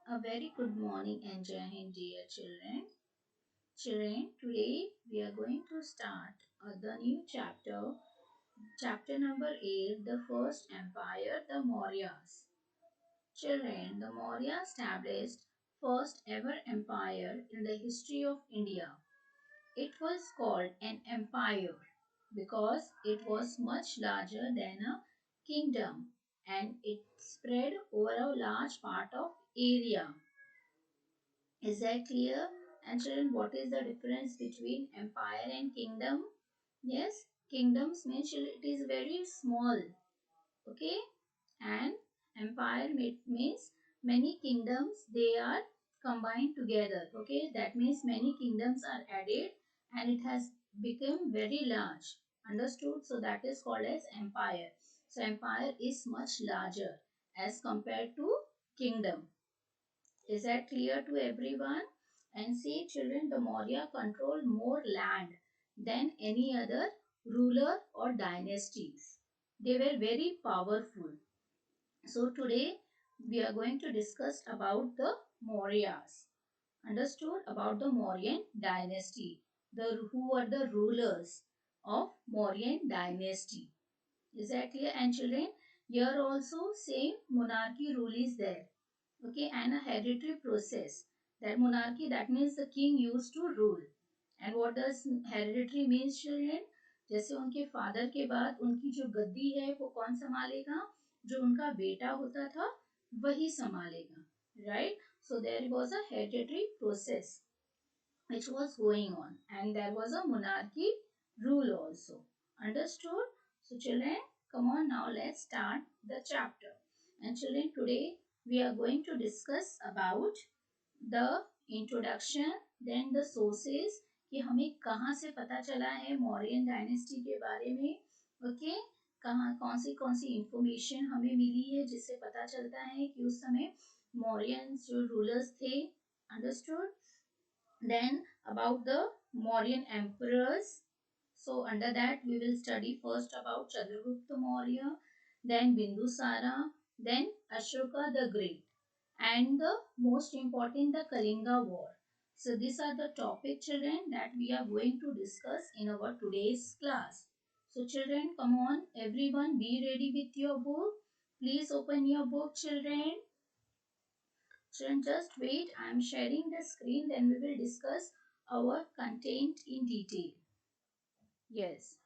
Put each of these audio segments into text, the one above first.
A very good morning and Jai Hind, dear children. Children, today we are going to start the new chapter, chapter number 8, the first empire, the Mauryas. Children, the Maurya established first ever empire in the history of India. It was called an empire because it was much larger than a kingdom and it spread over a large part of area. Is that clear? And children, what is the difference between empire and kingdom? Yes, kingdoms means it is very small, okay? And empire means many kingdoms they are combined together, okay? That means many kingdoms are added and it has become very large. Understood? So that is called as empire. So empire is much larger as compared to kingdom. Is that clear to everyone? And see, children, the Maurya controlled more land than any other ruler or dynasties. They were very powerful. So today we are going to discuss about the Mauryas. Understood? About the Mauryan dynasty. Who are the rulers of Mauryan dynasty. Is that clear? And children, here also same monarchy rule is there. Okay, and a hereditary process. That monarchy, that means the king used to rule. And what does hereditary means children? जैसे उनके father के बाद उनकी जो गद्दी है वो कौन संभालेगा? जो उनका बेटा होता था वही संभालेगा. Right? So there was a hereditary process which was going on and there was a monarchy rule also. Understood? So children, come on now, let's start the chapter. And children, today we are going to discuss about the introduction, then the sources कि हमें कहाँ से पता चला है Mauryan dynasty के बारे में. ओके, कहाँ कौन सी इंफॉर्मेशन हमें मिली है जिससे पता चलता है कि उस समय मौर्यन जो रूलर्स थे. Understood? Then about the Mauryan emperors. So under that we will study first about Chandragupta Maurya, then Bindusara, then Ashoka the Great, and the most important the Kalinga War. So these are the topic children that we are going to discuss in our today's class. So children, come on, everyone be ready with your book. Please open your book children. Children, just wait. I am sharing the screen. Then we will discuss our content in detail. Yes.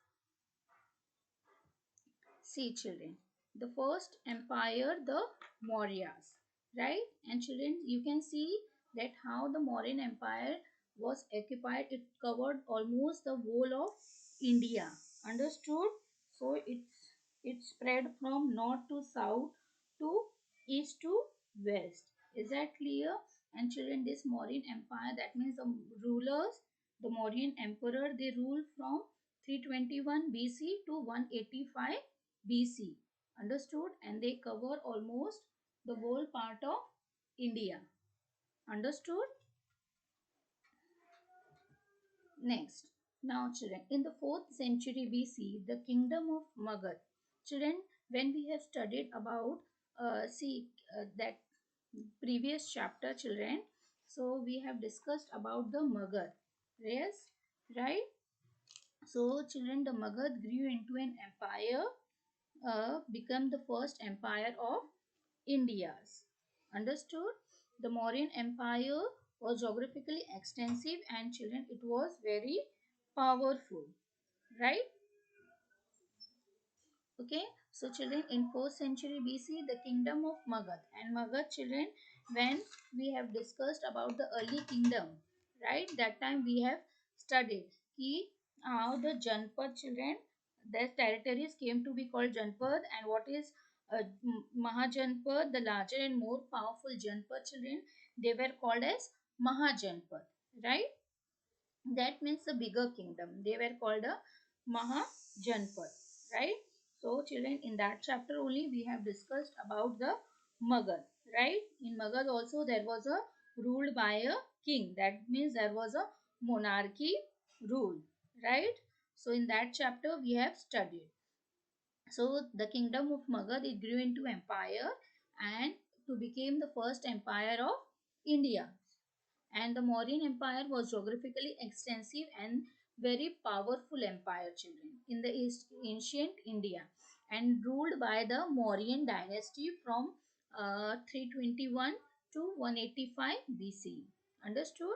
See, children. The first empire, the Mauryas. Right? And children, you can see that how the Mauryan Empire was occupied. It covered almost the whole of India. Understood? So it spread from north to south to east to west. Is that clear? And children, this Mauryan Empire, that means the rulers, the Mauryan Emperor, they ruled from 321 BC to 185 BC. Understood? And they cover almost the whole part of India. Understood? Next. Now children, in the 4th century BC, the kingdom of Magad. Children, when we have studied about, that previous chapter children, so we have discussed about the Magad. Yes, right? So children, the Magad grew into an empire, become the first empire of India's. Understood? The Mauryan Empire was geographically extensive and children it was very powerful. Right? Okay. So children in 4th century BC the kingdom of Magad and Magad children when we have discussed about the early kingdom. Right? That time we have studied ki how the Janpad children their territories came to be called Janpad and what is Mahajanpad, the larger and more powerful Janpad children, they were called as Mahajanpad, right? That means the bigger kingdom. They were called a Mahajanpad, right? So children, in that chapter only we have discussed about the Magad, right? In Magad also there was a ruled by a king. That means there was a monarchy rule, right? So in that chapter we have studied. So the kingdom of Magad it grew into empire and to to become the first empire of India. And the Mauryan Empire was geographically extensive and very powerful empire, children, in the ancient India, and ruled by the Mauryan dynasty from 321 to 185 BC. Understood?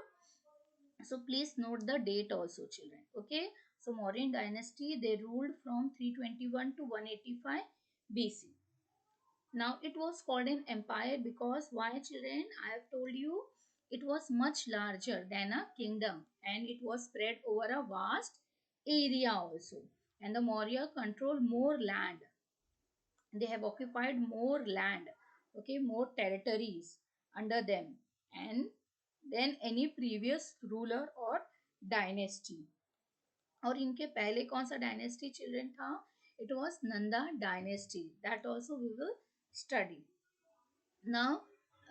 So please note the date also, children. Okay. So Mauryan dynasty, they ruled from 321 to 185 BC. Now it was called an empire because why, children? I have told you it was much larger than a kingdom and it was spread over a vast area also. And the Maurya controlled more land. They have occupied more land, okay, more territories under them and than any previous ruler or dynasty. और इनके पहले कौन सा dynasty children था? It was Nanda dynasty. That also we will study. Now,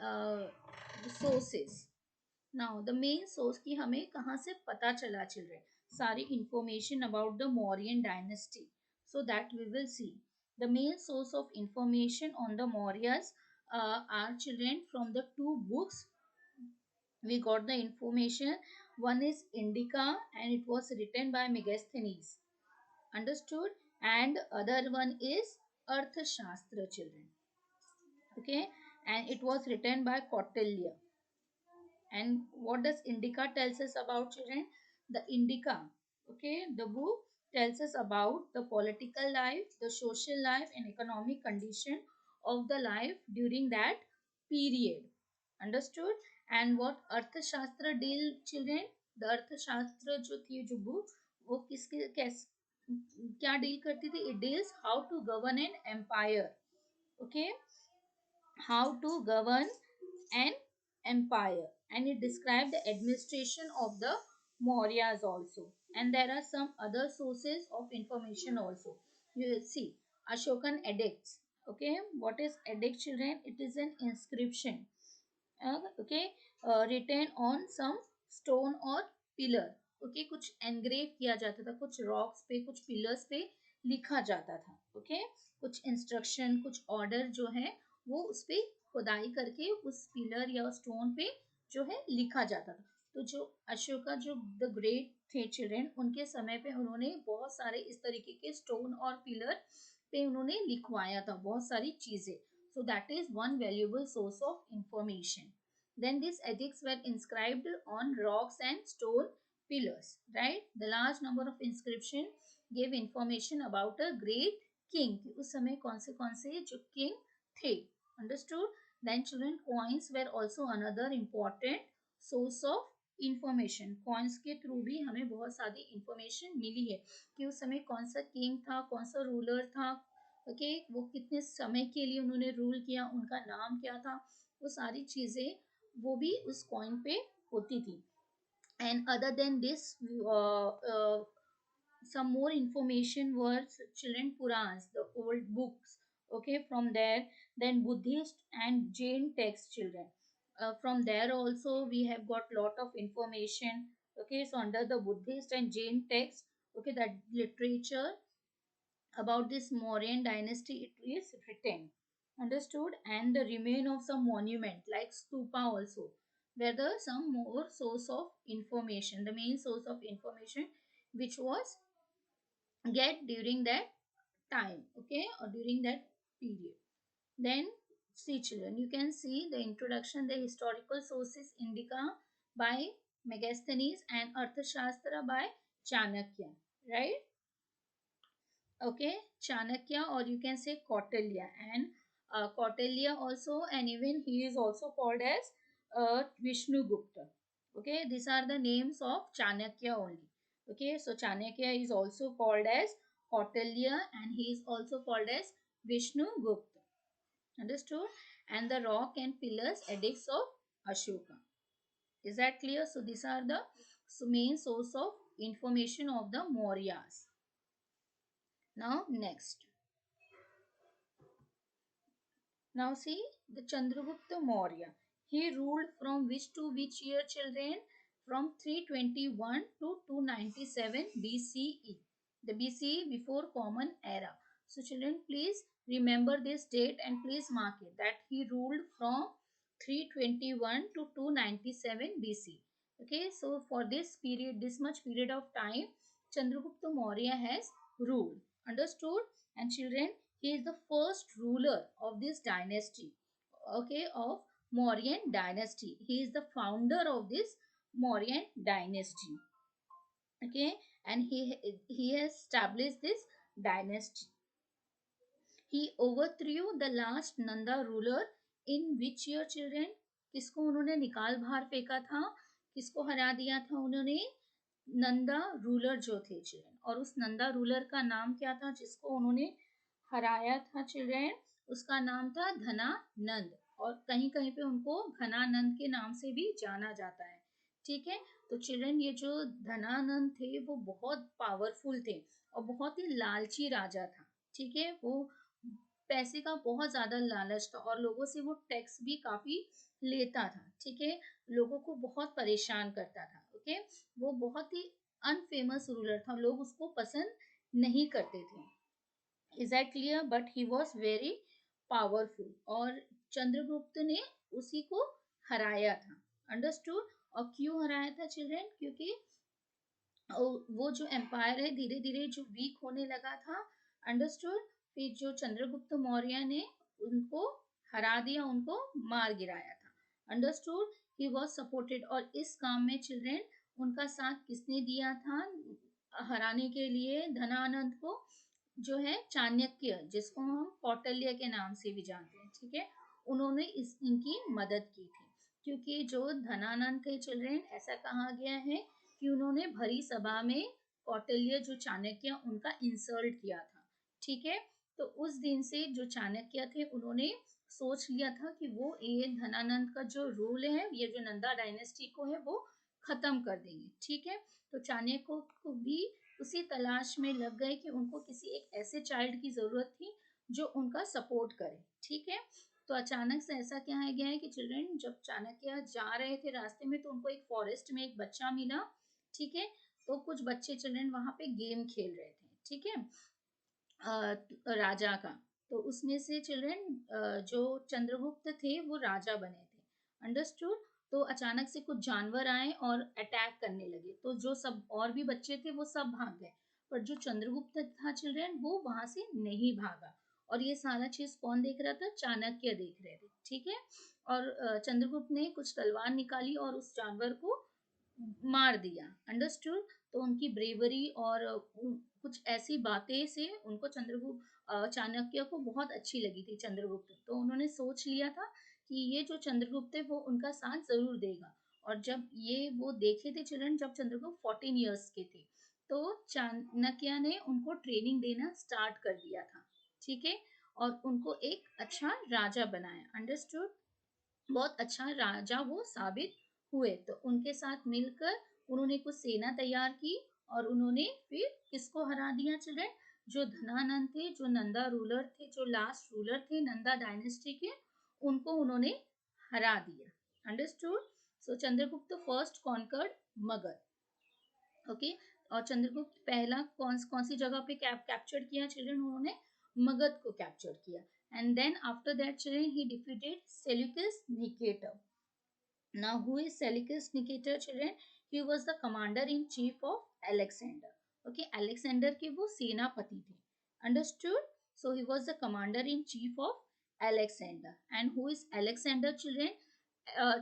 the sources. Now, the main source की हमें कहाँ से पता चला चिल्ड्रन? सारी information about the Mauryan dynasty. So that we will see. The main source of information on the Mauryas are, children, from the two books we got the information. One is Indica and it was written by Megasthenes. Understood? And other one is Arthashastra, children. Okay, and it was written by Kautilya. And what does Indica tells us about, children? The Indica, okay, the book tells us about the political life, the social life and economic condition of the life during that period. Understood? And what Arthashastra deal, children? The Arthashastra जो थी जो book, वो किसके कैस क्या deal करती थी? It deals how to govern an empire. Okay, how to govern an empire, and it described the administration of the Mauryas also. And there are some other sources of information also. You will see Ashokan edicts. Okay, what is edict, children? It is an inscription, okay, written on some stone or pillar. Okay, कुछ engrave किया जाता था, कुछ rocks पे, कुछ pillars पे लिखा जाता था. okay, कुछ instruction, कुछ order जो है वो उस पे खुदाई करके उस पिलर या स्टोन पे जो है लिखा जाता था. तो जो अशोका जो द ग्रेट थे चिल्ड्रन, उनके समय पे उन्होंने बहुत सारे इस तरीके के स्टोन और पिलर पे उन्होंने लिखवाया था बहुत सारी चीजें. So that is one valuable source of information. Then these edicts were inscribed on rocks and stone pillars, right? The large number of inscription gave information about a great king. कि उस समय कौन से जो king थे. Understood? Then children, coins were also another important source of information. Coins के through भी हमें बहुत सारी information मिली है कि उस समय कौन सा king था, कौन सा ruler था, ओके, वो कितने समय के लिए उन्होंने रूल किया, उनका नाम क्या था, वो सारी चीजें वो भी उस कॉइन पे होती थी. And other than this some more information was, children, Purans, the old books, okay, from there. Then Buddhist and Jain texts, children, from there also we have got lot of information. Okay, so under the Buddhist and Jain text, okay, that literature about this Mauryan dynasty it is written. Understood? And the remain of some monument like stupa also, where the some more source of information, the main source of information which was get during that time, okay, or during that period. Then see, children, you can see the introduction, the historical sources Indica by Megasthenes and Arthashastra by Chanakya, right? Okay, Chanakya, or you can say Kautilya, and Kautilya also, and even he is also called as Vishnugupta. Okay, these are the names of Chanakya only. Okay, so Chanakya is also called as Kautilya and he is also called as Vishnugupta. Understood? And the rock and pillars edicts of Ashoka. Is that clear? So these are the main source of information of the Mauryas. Now next. Now see the Chandragupta Maurya. He ruled from which to which year, children? From 321 to 297 BCE. The BCE before Common Era. So children, please Remember this date and please mark it that he ruled from 321 to 297 BC. Okay, so for this period, this much period of time, Chandragupta Maurya has ruled. Understood? And children, he is the first ruler of this dynasty. Okay, of Mauryan dynasty. He is the founder of this Mauryan dynasty. Okay, and he has established this dynasty. He overthrew the last Nanda ruler in which year children? किसको उन्होंने निकाल बाहर फेंका था? किसको हरा दिया था उन्होंने? नंदा रूलर जो थे चिल्ड्रन, और उस नंदा रूलर का नाम क्या था जिसको उन्होंने हराया था चिल्ड्रन? उसका नाम था धनानंद, और कहीं कहीं पे उनको घनानंद के नाम से भी जाना जाता है. ठीक है, तो चिल्ड्रन ये जो धनानंद थे वो बहुत पावरफुल थे और बहुत ही लालची राजा था. ठीक है, वो पैसे का बहुत ज्यादा लालच था और लोगों से वो टैक्स भी काफी लेता था. ठीक है, लोगों को बहुत परेशान करता था. ओके, वो बहुत ही अनफेमस रूलर था, लोग उसको पसंद नहीं करते थे. Is that clear? But he was very powerful और चंद्रगुप्त ने उसी को हराया था. अंडरस्टूड? और क्यों हराया था चिल्ड्रन? क्योंकि वो जो एम्पायर है धीरे धीरे जो वीक होने लगा था. अंडरस्टूड? फिर जो चंद्रगुप्त मौर्य ने उनको हरा दिया, उनको मार गिराया था. अंडरस्टूड? ही वॉज सपोर्टेड, और इस काम में चिल्ड्रन उनका साथ किसने दिया था हराने के लिए धनानंद को? जो है चाणक्य, जिसको हम कौटिल्य के नाम से भी जानते हैं. ठीक है, उन्होंने इनकी मदद की थी. क्योंकि जो धनानंद थे चिल्ड्रन, ऐसा कहा गया है कि उन्होंने भरी सभा में कौटिल्य जो चाणक्य उनका इंसल्ट किया था. ठीक है, तो उस दिन से जो चाणक्य थे उन्होंने सोच लिया था कि वो ये धनानंद का जो रूल है, ये जो नंदा डायनेस्टी को है, वो खत्म कर देंगे. ठीक है, तो चाणक्य को भी उसी तलाश में लग गए कि उनको किसी एक ऐसे चाइल्ड की जरूरत थी जो उनका सपोर्ट करे. ठीक है, तो अचानक से ऐसा क्या है गया है कि चिल्ड्रन जब चाणक्य जा रहे थे रास्ते में तो उनको एक फॉरेस्ट में एक बच्चा मिला. ठीक है, तो कुछ बच्चे चिल्ड्रन वहां पे गेम खेल रहे थे. ठीक है, राजा का. तो उसमें से चिल्ड्रन जो चंद्रगुप्त थे वो राजा बने थे. अंडरस्टूड? तो अचानक से कुछ जानवर आए और अटैक करने लगे, तो जो सब और भी बच्चे थे वो सब भाग गए, पर जो चंद्रगुप्त था चिल्ड्रन वो वहां से नहीं भागा. और ये सारा चीज कौन देख रहा था? चाणक्य देख रहे थे. ठीक है, और चंद्रगुप्त ने कुछ तलवार निकाली और उस जानवर को मार दिया. अंडरस्टूड? तो उनकी ब्रेवरी और कुछ ऐसी बातें से उनको चंद्रगुप्त चाणक्य को बहुत अच्छी लगी थी चंद्रगुप्त. तो उन्होंने सोच लिया था कि ये जो चंद्रगुप्त है वो उनका साथ जरूर देगा. और जब ये वो देखे थे चिल्ड्रन, जब चंद्रगुप्त 14 ईयर्स के थे, तो चाणक्य ने उनको ट्रेनिंग देना स्टार्ट कर दिया था. ठीक है, और उनको एक अच्छा राजा बनाया. अंडरस्टूड? बहुत अच्छा राजा वो साबित हुए. तो उनके साथ मिलकर उन्होंने कुछ सेना तैयार की और उन्होंने फिर किसको हरा दिया चिल्ड्रन? जो धनानंद थे, जो नंदा रूलर थे, जो लास्ट रूलर थे नंदा डायनेस्टी के, उनको उन्होंने हरा दिया. Understood? So Chandragupta first conquered Magadha. Okay, और चंद्रगुप्त पहला कौन सी जगह पे कैप्चर किया चिल्ड्रन? उन्होंने मगध को कैप्चर किया. And then after that children he defeated Seleucus Nicator. Now, who is Seleucus Nicator, children? He was the commander in chief of Alexander. Okay, Alexander के वो सेनापति थे. Understood? So he was the commander in chief of Alexander. And who is Alexander, children?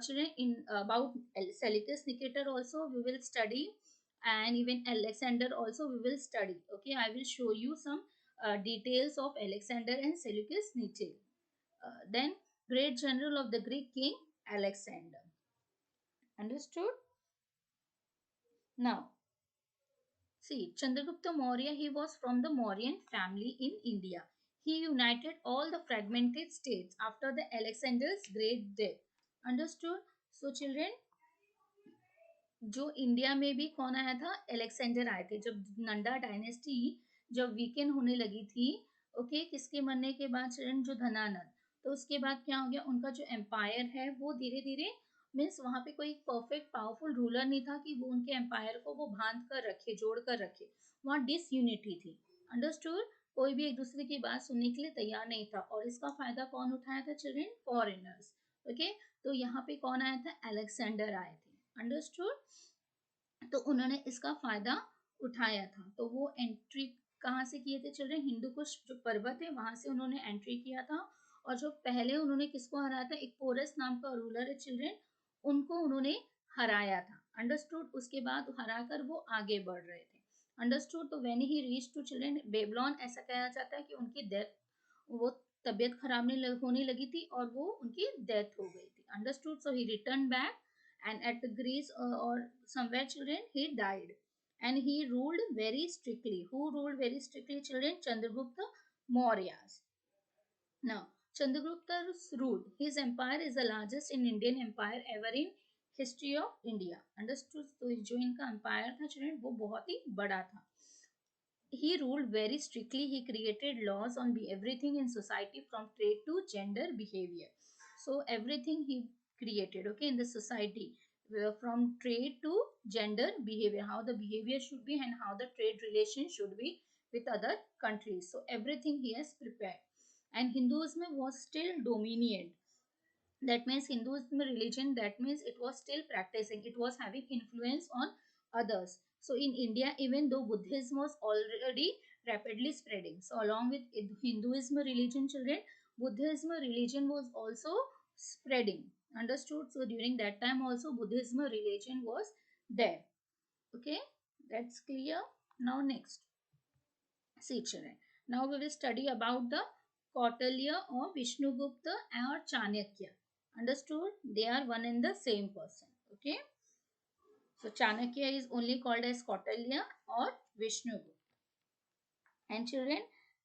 Children, in about Seleucus Nicator also we will study, and even Alexander also we will study. Okay, I will show you some details of Alexander and Seleucus Nicator. Then, great general of the Greek king Alexander. Understood? Now, see, Chandragupta Maurya, he was from the Mauryan family in India. He united all the fragmented states after the Alexander's great death. Understood? So, children, जो India में भी कौन आया था? Alexander आए थे. जब Nanda dynasty जब वीकेंड होने लगी थी, ओके, किसके मरने के बाद चिल्ड्रन? जो धनानंद. तो उसके बाद क्या हो गया? उनका जो एम्पायर है वो धीरे धीरे, मीन्स वहां पे कोई परफेक्ट पावरफुल रूलर नहीं था कि वो उनके एम्पायर को वो बांध कर रखे, जोड़ कर रखे. वहाँ डिसयूनिटी थी. अंडरस्टूड? कोई भी एक दूसरे की बात सुनने के लिए तैयार नहीं था, और इसका फायदा कौन उठाया था चिल्ड्रेन? फॉरेनर्स। ओके, तो यहाँ पे कौन आया था? अलेक्जेंडर आए थे। अंडरस्टूड? तो उन्होंने इसका फायदा उठाया था। तो वो एंट्री कहाँ से किए थे चिल्ड्रेन? हिंदू कुश जो पर्वत है वहां से उन्होंने एंट्री किया था। और जो पहले उन्होंने किसको हराया था? एक पोरस नाम का रूलर है चिल्ड्रेन, उनको उन्होंने हराया था। अंडरस्टूड? उसके बाद हराकर वो आगे बढ़ रहे थे। अंडरस्टूड? तो when he reach to children Babylon, ऐसा कहा जाता है कि उनकी डेथ, वो तबीयत खराब होने लगी थी और वो उनकी डेथ हो गई थी। Understood? So he return back and at the Greece or somewhere children he died, and he ruled very strictly. Who ruled very strictly children? Chandragupta Mauryas. Now Chandragupta's rule, his empire is the largest in Indian empire ever in history of India. Understood? तो जो इनका empire था children वो बहुत ही बड़ा था. He ruled very strictly. He created laws on everything in society from trade to gender behavior. So everything he created, okay, in the society, from trade to gender behavior, how the behavior should be and how the trade relation should be with other countries. So everything he has prepared. And Hinduism was still dominant. That means Hinduism religion, that means it was still practicing, it was having influence on others. So in India, even though Buddhism was already rapidly spreading, so along with Hinduism religion children, Buddhism religion was also spreading. Understood? So during that time also Buddhism religion was there. Okay, that's clear. Now next, see children, now we will study about the Kautilya or Vishnugupta or Chanakya. Understood? They are one and the same person. Okay. So Chanakya is only called as Kautilya or Vishnugupta. And children,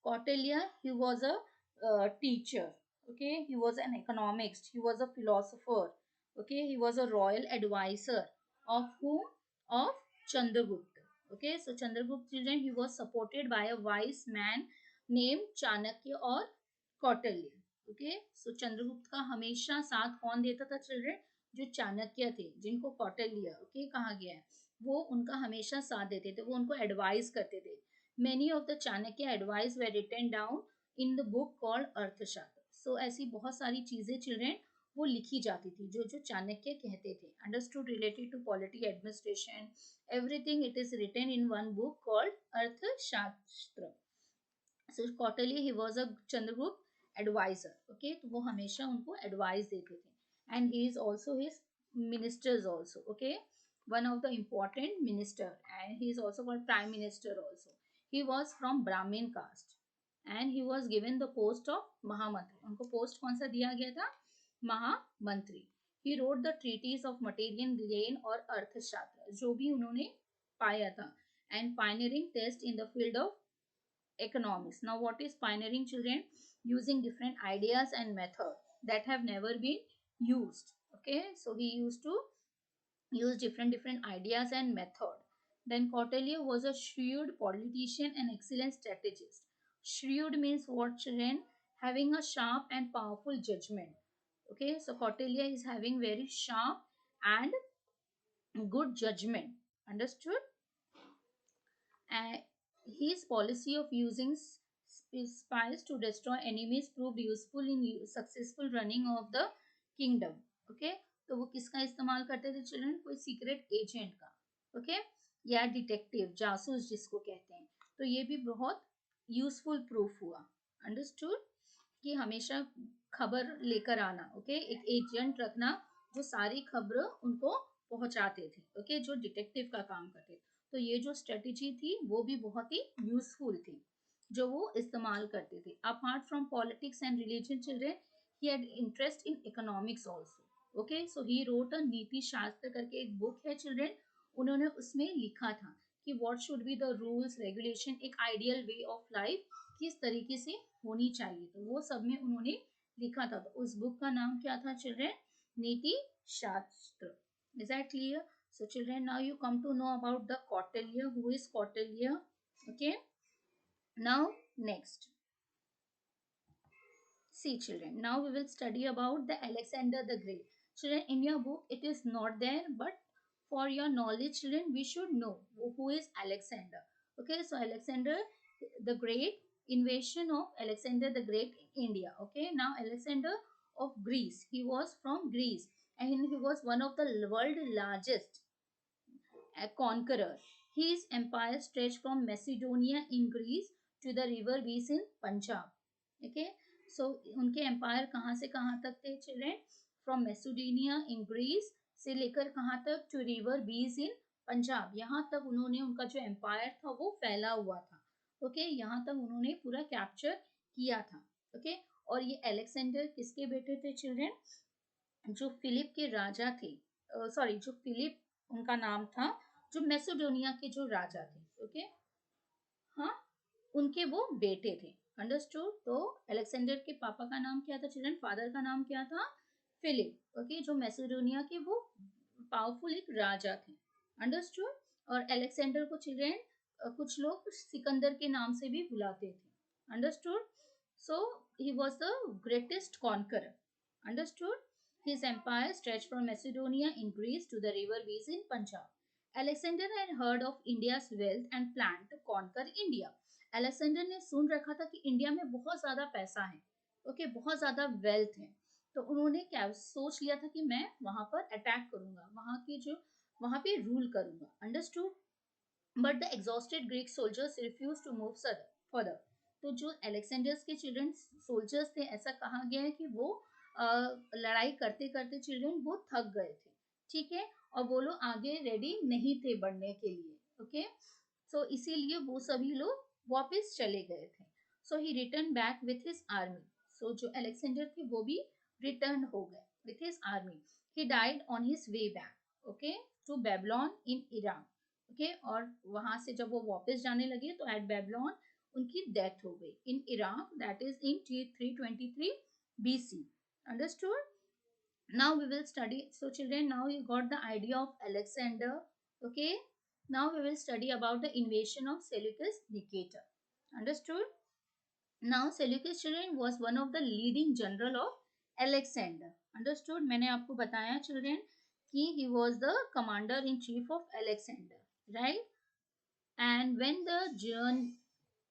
Kautilya, he was a teacher. Okay. He was an economist. He was a philosopher. Okay. He was a royal advisor of whom? Of Chandragupta. Okay. So Chandragupta children, he was supported by a wise man named Chanakya or Kautilya. Okay, so Chandragupta का हमेशा साथ कौन देता था children? जो चाणक्य थे, जिनको Kautilya okay कहा गया है, वो उनका हमेशा साथ देते थे, वो उनको एडवाइस करते थे. Many of the Chanakya advice were written down in the book called Arthashastra. सो ऐसी बहुत सारी चीजें चिल्ड्रेन वो लिखी जाती थी जो जो चाणक्य कहते थे. Understood? Related to polity, administration, everything it is written in one book called Arthashastra. So Kautilya he was a Chandragupta advisor. Okay, तो वो हमेशा उनको एडवाइस देते थे. And he is also his ministers also. Okay, one of the important minister, and he is also called prime minister also. He was from Brahmin caste and he was given the post of महामंत्री. उनको post कौन सा दिया गया था? महामंत्री. He wrote the treatise of material gain और अर्थशास्त्र, जो भी उन्होंने पाया था, and pioneering test in the field of economics. Now what is pioneering children? Using different ideas and method that have never been used. Okay, so he used to use different ideas and method. Then Kautilya was a shrewd politician and excellent strategist. Shrewd means what children? Having a sharp and powerful judgment. Okay, so Kautilya is having very sharp and good judgment. Understood? And his policy of using spies to destroy enemies proved useful in successful running of the kingdom. Okay, तो वो किसका इस्तेमाल करते थे children? कोई secret agent का. Okay, या detective, जासूस जिसको कहते हैं. तो ये भी बहुत यूजफुल प्रूफ हुआ. अंडरस्टूड? कि हमेशा खबर लेकर आना. ओके, एक एजेंट रखना जो सारी खबर उनको पहुंचाते थे. ओके, जो डिटेक्टिव का काम करते थे. तो ये जो स्ट्रेटेजी थी वो भी बहुत ही यूजफुल थी जो वो इस्तेमाल करते थे. Apart from politics and religion children, he had interest in economics also. Okay, so he wrote a नीति शास्त्र करके एक बुक है चिल्ड्रन. उन्होंने उसमें लिखा था कि what should be the rules regulation, एक आइडियल वे ऑफ लाइफ किस तरीके से होनी चाहिए, तो वो सब में उन्होंने लिखा था. तो उस बुक का नाम क्या था चिल्ड्रन? नीति शास्त्र. Is that clear? So children, now you come to know about the Kautilya. Who is Kautilya? Okay. Now next. See children, now we will study about the Alexander the Great. Children, in your book it is not there, but for your knowledge children, we should know who is Alexander. Okay, so Alexander the Great invasion of Alexander the Great in India. Okay, now Alexander of Greece, he was from Greece, and he was one of the world largest conqueror. His empire stretched from Macedonia in Greece to the river Beas in Punjab. Okay, so उनके empire कहाँ से कहाँ तक थे children? From Macedonia in Greece से लेकर कहाँ तक? To river Beas in Punjab. यहाँ तक उन्होंने उनका जो empire था वो फैला हुआ था. ओके, यहाँ तक उन्होंने पूरा कैप्चर किया था. ओके, और ये अलेक्जेंडर किसके बेटे थे चिल्ड्रेन? जो फिलिप के राजा थे, सॉरी, जो फिलिप उनका नाम था, जो मैसेडोनिया के जो राजा थे. ओके, हाँ, उनके वो बेटे थे. अंडरस्टूड? तो अलेक्जेंडर के पापा का नाम क्या था चिल्ड्रन? फादर का नाम क्या था? फिलिप. ओके, जो मैसेडोनिया के वो पावरफुल एक राजा थे. अंडरस्टूड? और अलेक्जेंडर को चिल्ड्रन कुछ लोग सिकंदर के नाम से भी बुलाते थे. Understood? So he was the greatest conqueror. Understood? His empire stretched from Macedonia in Greece to the river Beas in Punjab. Alexander had heard of India's wealth and planned to conquer India. Alexander ने सुन रखा था कि India में बहुत ज्यादा पैसा है. Okay, बहुत ज्यादा वेल्थ है. तो उन्होंने क्या सोच लिया था कि मैं वहां पर अटैक करूंगा, वहां पे रूल करूंगा. Understood? But the exhausted Greek soldiers refuse to move further. तो जो अलेक्जेंडर्स के चिल्ड्रन सोल्जर्स थे, ऐसा कहा गया है कि वो लड़ाई करते करते चिल्ड्रन वो थक गए थे. ठीक है, और वो लोग आगे रेडी नहीं थे बढ़ने के लिए. ओके, सो इसीलिए वो सभी लोग वापस चले गए थे. So he return back with his army. So जो अलेक्जेंडर थे वो भी रिटर्न हो गए with his army. He died on his way back, okay, to Babylon in Iraq. Okay, और वहां से जब वो वापस जाने लगे तो एट बेबीलोन उनकी डेथ हो गई in Iraq. That is in 323 BC. Understood? Now we will study. So children, now you got the idea of Alexander. Okay, now we will study about the invasion of Seleucus Nicator. Understood? Now Seleucus children was one of the leading general of Alexander. Understood? मैंने आपको बताया children कि he was the commander in chief of Alexander, right? And when the journey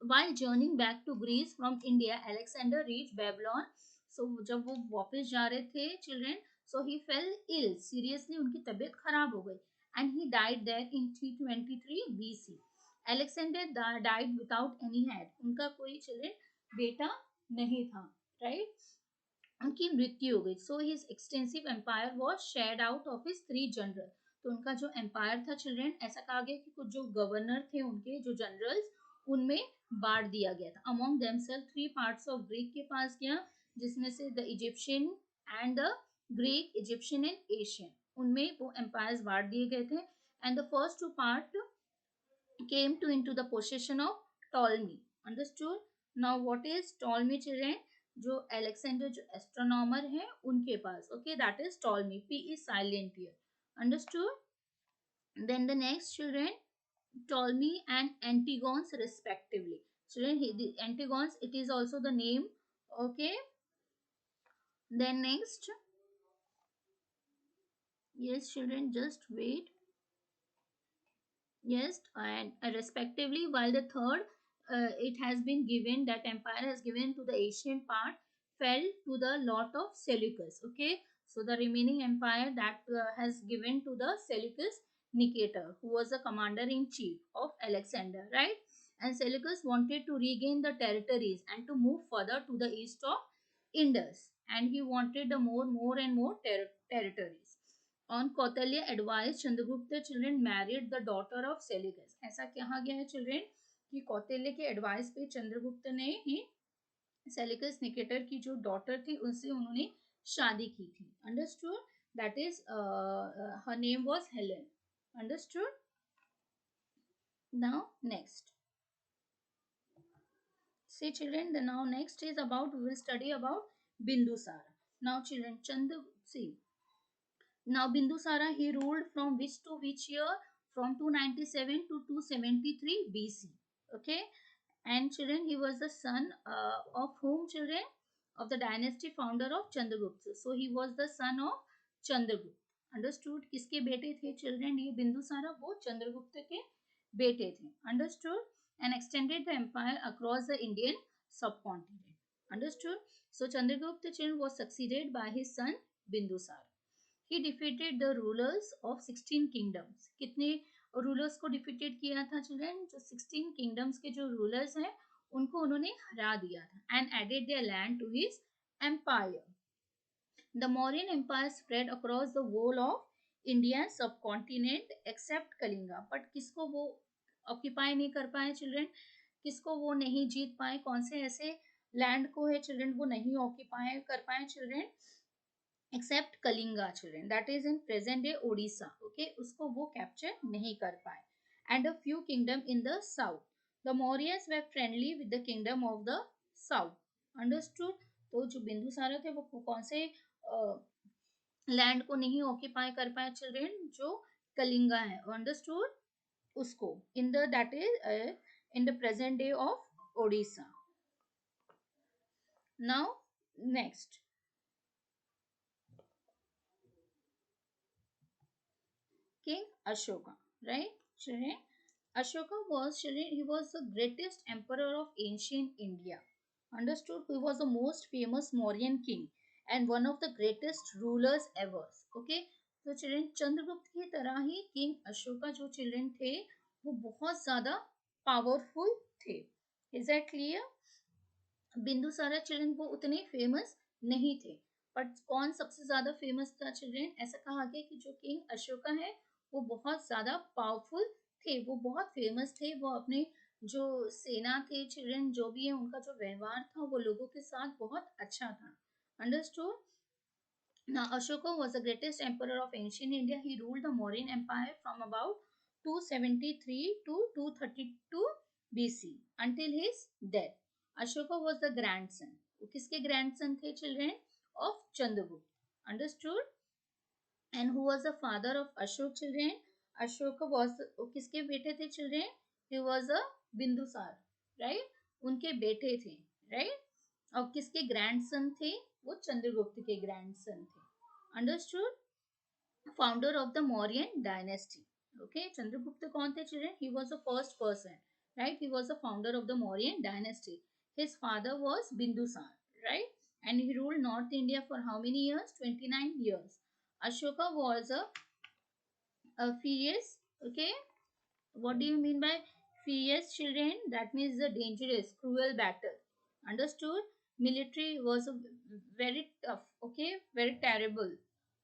while journeying back to Greece from India, Alexander reached Babylon. So जब वो वापस जा रहे थे children, so he fell ill seriously. उनकी तबीयत खराब हो गई and he died there in 323 BC. Alexander died without any head. उनका कोई children बेटा नहीं था, right? उनकी मृत्यु हो गई. So his extensive empire was shared out of his 3 general. तो उनका जो एम्पायर था चिल्ड्रन, ऐसा कहा गया कि कुछ जो गवर्नर थे उनके जो जनरल्स, उनमें बांट दिया गया था. Among themselves 3 parts of Greek के पास गया, जिसमें से the Egyptian and the Greek, Egyptian and Asian, उनमें वो एम्पायर्स बांट दिए गए थे. And the first 2 part came to into the possession of Ptolemy. Understood? Now what is Ptolemy children? जो अलेक्जेंडर जो एस्ट्रोनॉमर है उनके पास. Okay, that is Ptolemy. P is silent here. Understood? Then the next children, Ptolemy and Antigons respectively. Children, the Antigons, it is also the name. Okay, then next, yes children, just wait. Yes, and respectively, while the third, it has been given, that empire has given to the Asian part, fell to the lot of Seleucus. Okay, so the remaining empire that has given to the Seleucus Nicator, who was the commander in chief of Alexander, right? And Seleucus wanted to regain the territories and to move further to the east of Indus, and he wanted the more and more territories. On Kautilya advised, Chandragupta children married the daughter of Seleucus. ऐसा कहा गया है children कि कौटिल्य के advice पे चंद्रगुप्त ने ही Seleucus Nicator की जो डॉटर थी उनसे उन्होंने शादी की थी. Understood? That is her name was Helen. Understood? Now next, see children, the now next is about, we will study about Bindusara. Now children, see, now Bindusara, he ruled from which to which year? From 297 to 273 BC. Okay, and children, he was the son of whom children? Of the dynasty founder of Chandragupta. So he was the son of Chandragupta. Understood? किसके बेटे थे children? ये बिंदुसारा वो चंद्रगुप्त के बेटे थे. Understood? And extended the empire across the Indian subcontinent. Understood? So Chandragupta was succeeded by his son Bindusar. He defeated the rulers of 16 kingdoms. कितने rulers को डिफीटेड किया था चिल्ड्रन? जो 16 किंगडम्स के जो रूलर्स हैं उनको उन्होंने हरा दिया था and added their land to his empire. The Mauryan Empire spread across the whole of Indian subcontinent except Kalinga. But किसको वो ऑक्यूपाई नहीं कर पाए चिल्ड्रन? किसको वो नहीं जीत पाए? कौन से ऐसे लैंड को है चिल्ड्रन वो नहीं ऑक्यूपाई कर पाए children? Except Kalinga children, that is in present day Odisha. Okay, उसको वो कैप्चर नहीं कर पाए. And a few kingdom in the south. The Mauryas were friendly with the kingdom of the south. Understood? तो जो बिंदुसार थे वो कौन से लैंड को नहीं ऑक्यूपाई कर पाए चिल्ड्रन? जो कलिंगा है. अंडरस्टूड? उसको in the that is in the present day of Odisha. Now next, King Ashoka, right? Children, Ashoka was children. He was the greatest emperor of ancient India. Understood? He was the most famous Mauryan king and one of the greatest rulers ever. Okay? तो children Chandragupta की तरह ही king Ashoka जो children थे वो बहुत ज्यादा powerful थे. Is that clear? Bindusara children वो उतने फेमस नहीं थे. बट कौन सबसे ज्यादा फेमस था चिल्ड्रन? ऐसा कहा गया कि जो किंग अशोका है वो बहुत ज्यादा पावरफुल थे, वो बहुत फेमस थे. वो अपने जो सेना थे चिल्ड्रन, जो भी है उनका जो व्यवहार था वो लोगों के साथ बहुत अच्छा था. Understood? Now Ashoka was the greatest emperor of ancient India. He ruled the Mauryan Empire from about 273 to 232 BC until his death. Ashoka was the grandson. वो किसके grandson थे children? Of Chandragupta. Understood? And who was the father of Ashok children? Ashoka was वो किसके बेटे थे children? He was a Bindusar, right? उनके बेटे थे, right? और किसके grandson थे? वो चंद्रगुप्त के grandson थे. Understood? Founder of the Mauryan dynasty. Okay, Chandragupta कौन थे children? He was the first person, right? He was the founder of the Mauryan dynasty. His father was Bindusar, right? And he ruled North India for how many years? 29 years. Ashoka was a furious, okay? What do you mean by furious children? That means the dangerous, cruel battle. Understood? Military was a very tough, okay, very terrible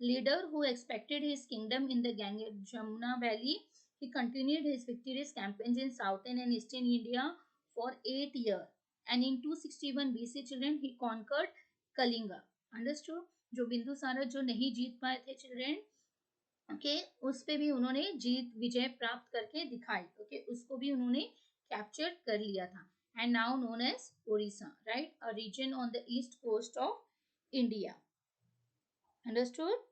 leader who expected his kingdom in the Jamuna Valley. He continued his victorious campaigns in southern and eastern India for 8 years. And in 261 BC, children, he conquered Kalinga. Understood? जो बिंदुसारा जो नहीं जीत पाए थे children, okay, उस पे भी उन्होंने जीत विजय प्राप्त करके दिखाई. ओके, उसको भी उन्होंने कैप्चर कर लिया था. And now known as Odisha, right? A region on the east coast of India. Understood?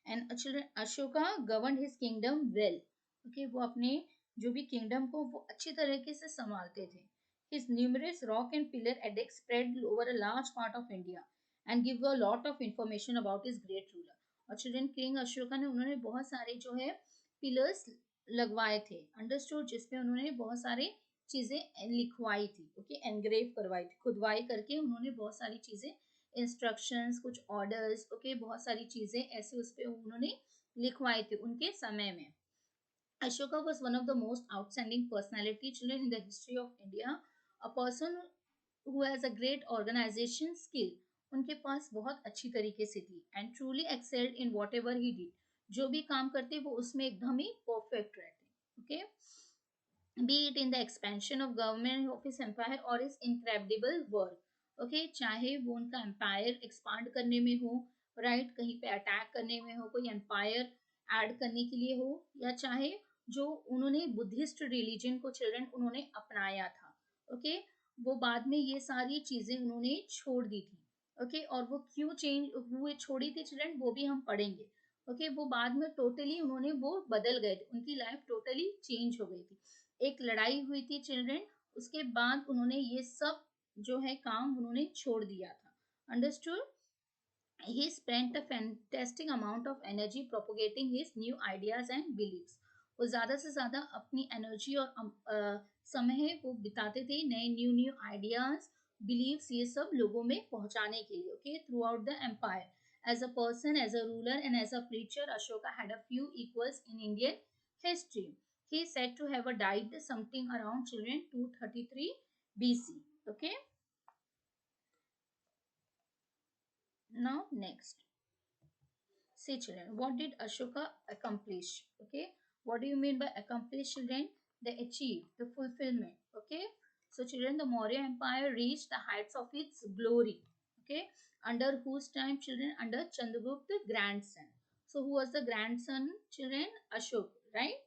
And children Ashoka govern his kingdom well. Okay, वो अपने जो भी किंगडम को वो अच्छी तरीके से संभालते थे. His numerous rock and pillar edicts spread over a large part of India and give a lot of information about his great ruler. और चिल्ड्रन किंग अशोका ने उन्होंने बहुत सारे जो है पिलर्स लगवाए थे. अंडरस्टूड? जिसमें उन्होंने बहुत सारे चीजें लिखवाई थी. ओके, एनग्रेव करवाई थी, खुदवाई करके उन्होंने बहुत सारी चीजें, इंस्ट्रक्शंस, कुछ ऑर्डर्स, ओके, बहुत सारी चीजें ऐसे उस पर उन्होंने लिखवाई थी उनके समय में. Ashoka was one of the most outstanding personality children in the history of India. A person who has a great organization skill. उनके पास बहुत अच्छी तरीके से थी and truly excelled in whatever he did. जो भी काम करते वो उसमें एकदम ही परफेक्ट रहते. Okay, be it in the expansion of government of his empire or his incredible work. Okay, चाहे वो उनका एम्पायर एक्सपांड करने में हो, राइट, कहीं पे अटैक करने में हो, कोई एम्पायर ऐड करने के लिए हो, या चाहे जो उन्होंने बुद्धिस्ट रिलीजन को चिल्ड्रन उन्होंने अपनाया था. ओके, वो बाद में ये सारी चीजें उन्होंने छोड़ दी थी. ओके, और वो क्यों चेंज हुए छोड़ी थी चिल्ड्रन वो भी हम पढ़ेंगे. ओके, वो बाद में टोटली उन्होंने वो बदल गए थे, उनकी लाइफ टोटली चेंज हो गई थी. एक लड़ाई हुई थी चिल्ड्रन, उसके बाद उन्होंने ये सब जो है काम उन्होंने छोड़ दिया था. Understood? He spent a fantastic amount of energy propagating his new ideas and beliefs. वो ज़्यादा से ज़्यादा अपनी एनर्जी और समय वो बिताते थे नए न्यू न्यू आइडियाज, बिलीव्स, ये सब लोगों में पहुंचाने के लिए. Okay, throughout the empire. As a person, as a ruler, and as a preacher, Ashoka had a few equals in Indian history. He is said to have died something around children 233 BC. Okay. Now next, see children, what did Ashoka accomplish? Okay, what do you mean by accomplish, children? They achieved the fulfillment. Okay, so children, the Maurya Empire reached the heights of its glory. Okay, under whose time, children? Under Chandragupta grandson. So who was the grandson, children? Ashok, right?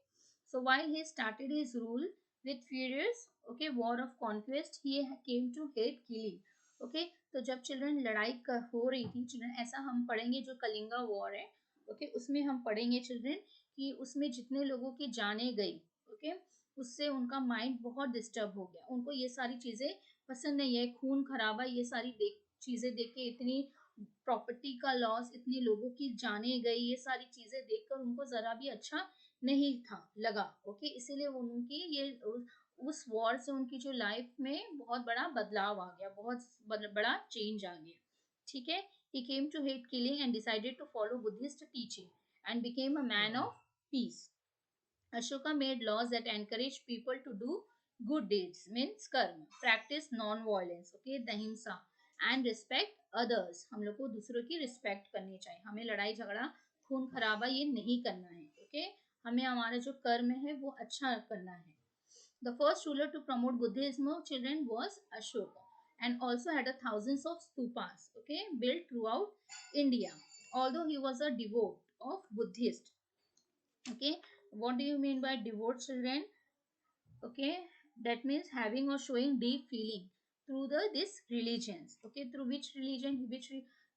So while he started his rule with furious, okay, war of conquest, he came to hate killing. Okay, तो जब children लड़ाई हो रही थी children, ऐसा हम पढ़ेंगे जो कलिंगा वॉर है. ओके, उसमें हम पढ़ेंगे चिल्ड्रन कि उसमें जितने लोगों की जाने गई, ओके, उससे उनका माइंड बहुत डिस्टर्ब हो गया. उनको ये सारी चीजें पसंद नहीं है, खून खराबा, ये सारी चीजें देख के, इतनी प्रॉपर्टी का लॉस, इतने लोगों की जाने गई, ये सारी चीजें देखकर उनको जरा भी अच्छा नहीं था लगा. ओके, इसीलिए उनकी ये उस वॉर से उनकी जो लाइफ में बहुत बड़ा बदलाव आ गया, बहुत बड़ा चेंज आ गया. ठीक है, he came to hate killing and decided to follow Buddhist teaching and became a man of peace. Ashoka made laws that encouraged people to do good deeds, means karma, practice non-violence, okay, ahimsa, and respect others. हम लोग को दूसरों की respect करनी चाहिए, हमें लड़ाई झगड़ा खून खराबा ये नहीं करना है. ओके, हमें हमारा जो कर्म है वो अच्छा करना है. The first ruler to promote Buddhism, children, was Ashoka, and also had thousands of stupas, okay, built throughout India. Although he was a devote of Buddhist, okay, what do you mean by devote, children? Okay, that means having or showing deep feeling through this religions. Okay, through which religion,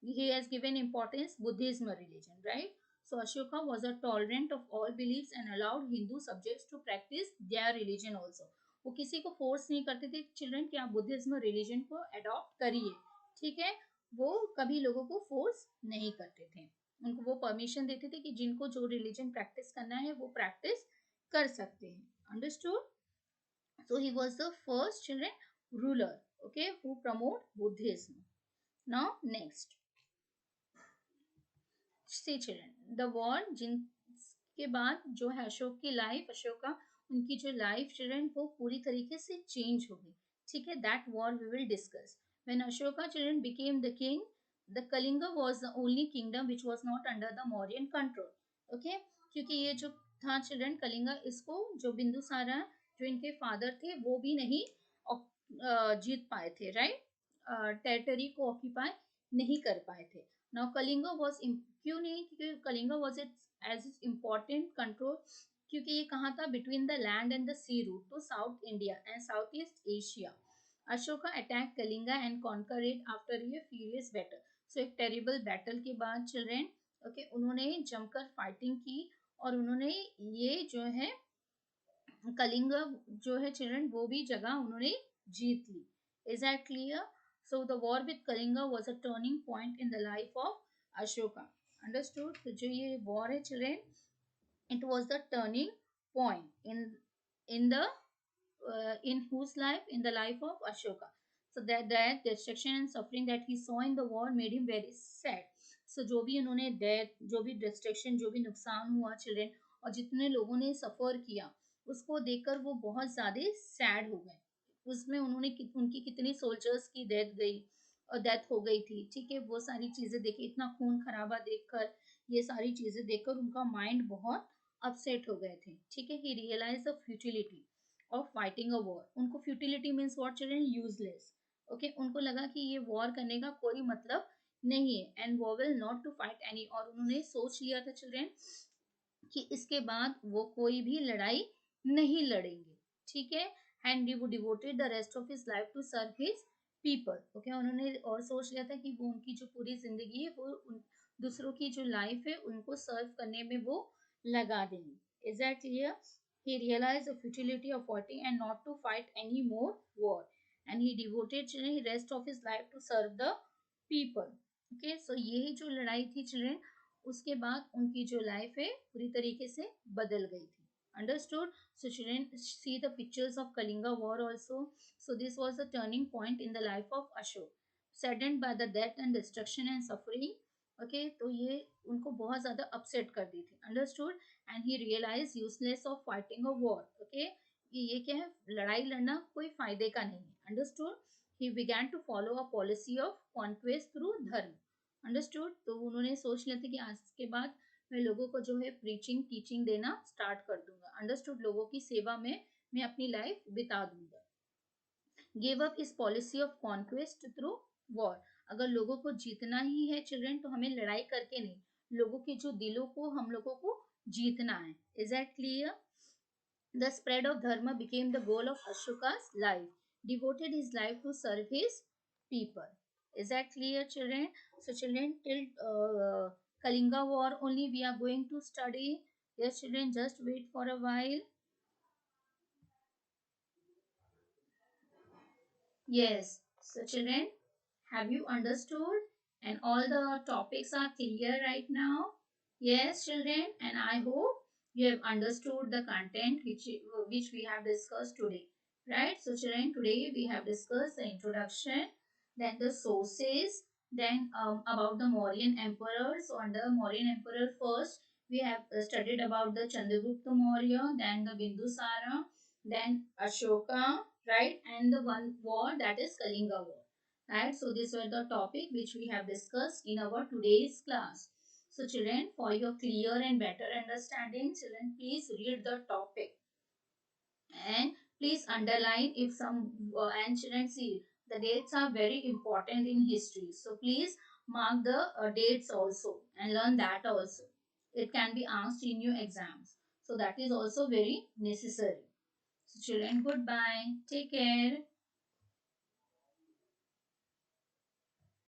he has given importance, Buddhism religion, right? So Ashoka was a tolerant of all beliefs and allowed Hindu subjects to practice their religion also. वो किसी को force नहीं करते थे children कि आप Buddhism religion को adopt करिए. ठीक है, वो कभी लोगों को फोर्स नहीं करते थे, उनको वो परमिशन देते थे कि जिनको जो रिलीजन प्रैक्टिस करना है वो प्रैक्टिस कर सकते हैं. Understood? So he was the first children ruler, okay, who promote Buddhism. Now next, see children, the war जिनके बाद जो है अशोक की लाइफ, अशोका उनकी जो लाइफ चिल्ड्रन वो पूरी तरीके से चेंज हो गई. ठीक है, that war we will discuss. When Ashoka children became the king, the Kalinga was the only kingdom which was not under the Mauryan control. Okay, क्योंकि ये जो था चिल्ड्रन कलिंगा, इसको जो बिंदुसारा जो इनके फादर थे वो भी नहीं जीत पाए थे, राइट, टेरिटरी को ऑक्यूपाई नहीं कर पाए थे. नाउ कलिंगा वॉज, क्यों नहीं, क्योंकि Kalinga was its as its important control, क्योंकि ये कहाँ था, between the land and the sea route to south India and south east Asia. Ashoka attack Kalinga and conquer it after ये फ्यूरियस बैटल. सो एक टेरिबल बैटल के बाद चिल्ड्रन, ओके, उन्होंने जमकर फाइटिंग की और उन्होंने ये जो है कलिंगा जो है चिल्ड्रन वो भी जगह उन्होंने जीत ली. Is that clear? So the war with Kalinga was a turning point in the life of Ashoka. Understood? तो जो ये वॉर है children, it was the turning point in the in whose life, in the life of Ashoka. So that destruction and suffering that he saw in the war made him very sad. So जो भी उन्होंने death, जो भी destruction, जो भी नुकसान हुआ children, और जितने लोगों ने सफर किया उसको देखकर वो बहुत ज्यादा सैड हो गए. उसमें उन्होंने उनकी कितनी सोल्जर्स की डेथ हो गई थी. ठीक है, वो सारी चीजें देखे, इतना खून खराबा देखकर, ये सारी चीजें देखकर उनका माइंड बहुत अपसेट हो गए थे. ठीक है, he realize the futility of fighting a war. उनको futility means what children? Useless. Okay, उनको लगा कि ये वॉर करने का कोई मतलब नहीं है एंड वो will not to fight any. और उन्होंने सोच लिया था चिल्ड्रन कि इसके बाद वो कोई भी लड़ाई नहीं लड़ेंगे. ठीक है, एंड वो devoted the rest of his life to serve his people. Okay, उन्होंने और सोच लिया था कि वो उनकी जो पूरी जिंदगी है वो दूसरों की जो लाइफ है उनको सर्व करने में वो लगा देंगे. Is that clear? He realized the futility of fighting and not to fight any more war, and he devoted the rest of his life to serve the people. Okay, so यही जो लड़ाई थी चिल्ड्रन, उसके बाद उनकी जो life है पूरी तरीके से बदल गई थी. Understood? So children, see the pictures of Kalinga war also. So this was a turning point in the life of Ashok, saddened by the death and destruction and suffering. Okay, तो ये उनको बहुत ज्यादा अपसेट कर दी थी. Understood? And he realized useless of fighting a war. Okay, ये क्या है, लड़ाई लड़ना कोई फायदे का नहीं है. Understood? He began to follow a policy of conquest through धर्म. Understood? तो उन्होंने सोच लिया था कि आज के बाद मैं लोगों को जो है प्रीचिंग टीचिंग देना स्टार्ट कर दूंगा. अंडरस्टूड? लोगों की सेवा में मैं अपनी लाइफ बिता दूंगा. गिव अप इस policy of conquest through war. अगर लोगों को जीतना ही है चिल्ड्रन, तो हमें लड़ाई करके नहीं, लोगों के जो दिलों को हम लोगों को जीतना है. Is that clear? The spread of dharma became the goal of Ashoka's life. Devoted his life to serve his people. Is that clear, children? So, children, till Kalinga War only we are going to study. Yes, children, just wait for a while. Yes. So, children, have you understood? And all the topics are clear right now? Yes, children, and I hope you have understood the content which we have discussed today. Right? So, children, today we have discussed the introduction, then the sources, then about the Mauryan emperor. So, under Mauryan emperor, first we have studied about the Chandragupta Maurya, then the Bindusara, then Ashoka, right? And the one war, that is Kalinga war. Right? So these were the topic which we have discussed in our today's class. So children, for your clear and better understanding, children, please read the topic and please underline if some and children, see the dates are very important in history. So please mark the dates also and learn that also. It can be asked in your exams. So that is also very necessary. So children, goodbye. Take care.